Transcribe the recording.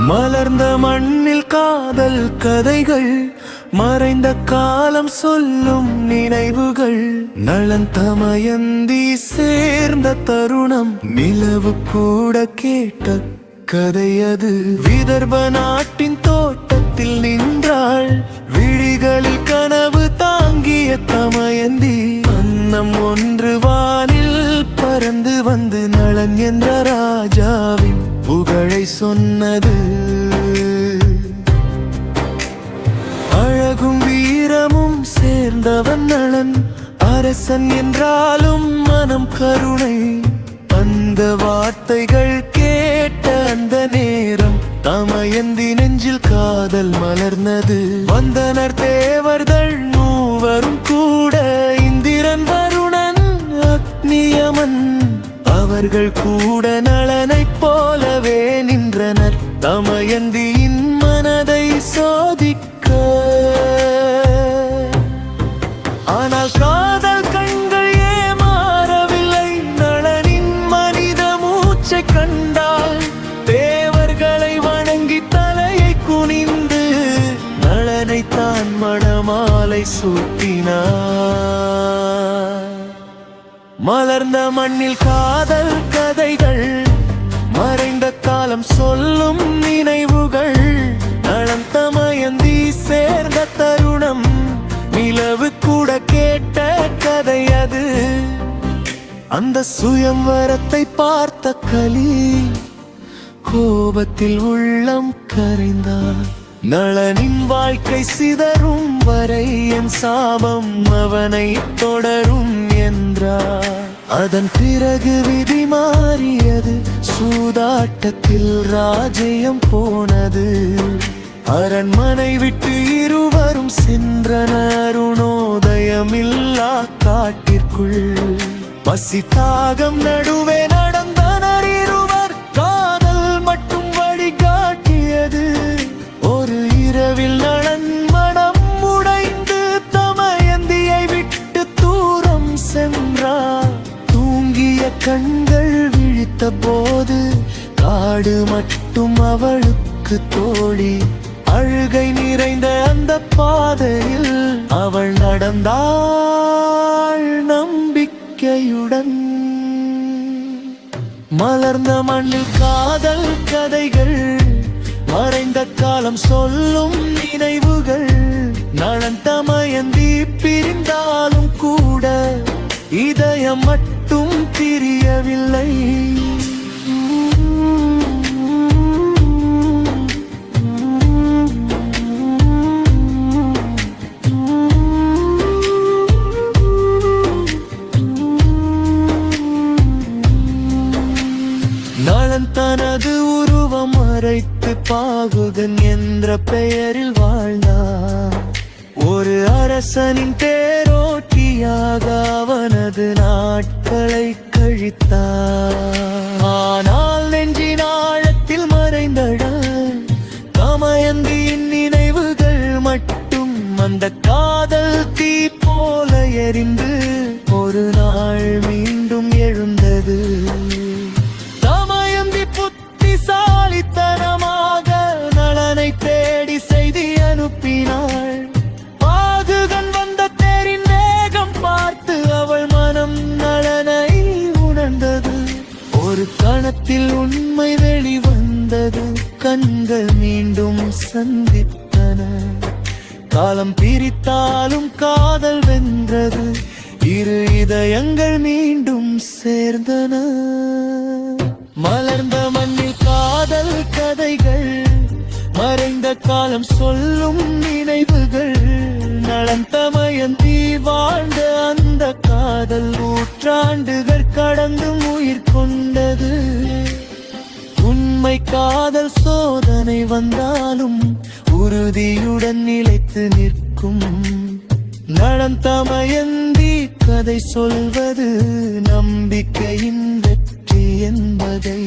மலர்ந்த மண்ணில் காதல் கதைகள், மறைந்த காலம் சொல்லும் நினைவுகள், நலன் தமயந்தி சேர்ந்த தருணம், நிலவு கூட கேட்ட கதையது. விதர்ப நாட்டின் தோட்டத்தில் நின்றாள், விழிகளில் கனவு தாங்கிய தமயந்தி. அன்னம் ஒன்று வானில் பறந்து வந்து நலன் என்ற ராஜாவின் புகழை சொன்னது. அழகும் வீரமும் சேர்ந்தவன் நலன், அரசன் என்றாலும் மனம் கருணை. அந்த வார்த்தைகள் கேட்ட அந்த நேரம் தமயந்தி நெஞ்சில் காதல் மலர்ந்தது. வந்தனர் தேவர்கள் மூவரும் கூட, இந்திரன் வருணன் அக்னியமன். அவர்கள் கூட நலனைப் போலவே நின்றனர், தமயந்தியின் மனதை சோதிக்க. ஆனால் காதல் கண்கள் ஏமாறவில்லை, நலனின் மனித மூச்சை கண்டால். தேவர்களை வணங்கி தலையை குனிந்து நலனை தான் மணமாலை சூட்டினார். மலர்ந்த மண்ணில் காதல் கதைகள், மறைந்த காலம் சொல்லும் நினைவுகள், நலம் தமயந்தி சேர்ந்த தருணம், நிலவு கூட கேட்ட கதை அது. அந்த சுயம்வரத்தை பார்த்த கலி கோபத்தில் உள்ளம் கரைந்தார். நலனின் வாழ்க்கை சிதறும் வரை என் சாபம் அவனை தொடரும் என்றார். அதன் பிறகு விதி மாறியது, சூதாட்டத்தில் ராஜ்யம் போனது. அரண்மனை விட்டு இருவரும் சென்றனர் அருணோதயமில்லா காட்டிற்குள். பசி தாகம் நடுவே நடந்தனர் இருவர், காதல் மட்டும் வழிகாட்டியது. ஒரு இரவில் நலன் மனம் உடைந்து தமயந்தியை விட்டு தூரம் சென்றார். தூங்கிய கண்கள் விழித்த போது காடு மட்டும் அவளுக்கு தோழி. அழுகை நிறைந்த அந்த பாதையில் அவள் நடந்தாள் நம்பிக்கையுடன். மலர்ந்த மண்ணில் காதல் கதைகள், மறைந்த காலம் சொல்லும் நினைவுகள், நலன் தமயந்தி பிரிந்தாலும் கூட இதயம் மட்டும் பிரியவில்லை. நலன் தனது உருவம் மறைத்து பாகுகன் என்ற பெயரில் வாழ்ந்தார். ஒரு அரசனின் தேரோட்டியாக அவனது நாட்களை கழித்தார். ஆனால் நெஞ்சின் ஆழத்தில் மறைந்தடால் தமயந்தியின் நினைவுகள் மட்டும் அந்த காதல் தீ போல எரிந்து ஒரு நாள் மீண்டும் எழுந்தது. புத்திசாலித்தனமாக நலனை தேடி செய்தி அனுப்பினாள். பாகுகன் வந்த தேரின் வேகம் பார்த்து அவள் மனம் நலனை உணர்ந்தது. ஒரு கணத்தில் உண்மை வெளிவந்தது, கண்கள் மீண்டும் சந்தித்தன. காலம் பிரித்தாலும் காதல் வென்றது, இரு இதயங்கள் மீண்டும் சேர்ந்தன. மலர்ந்த மண்ணில் காதல் கதைகள், மறைந்த காலம் சொல்லும் நினைவுகள், நலன் தமயந்தி வாழ்ந்த அந்த காதல் நூற்றாண்டுகள் கடந்து உயிர் கொண்டது. உண்மை காதல் சோதனை வந்தாலும் உறுதியுடன் நிலைத்து நிற்கும். நலன் தமயந்தி கதை சொல்வது நம்பிக்கையின் வெற்றி என்பதை.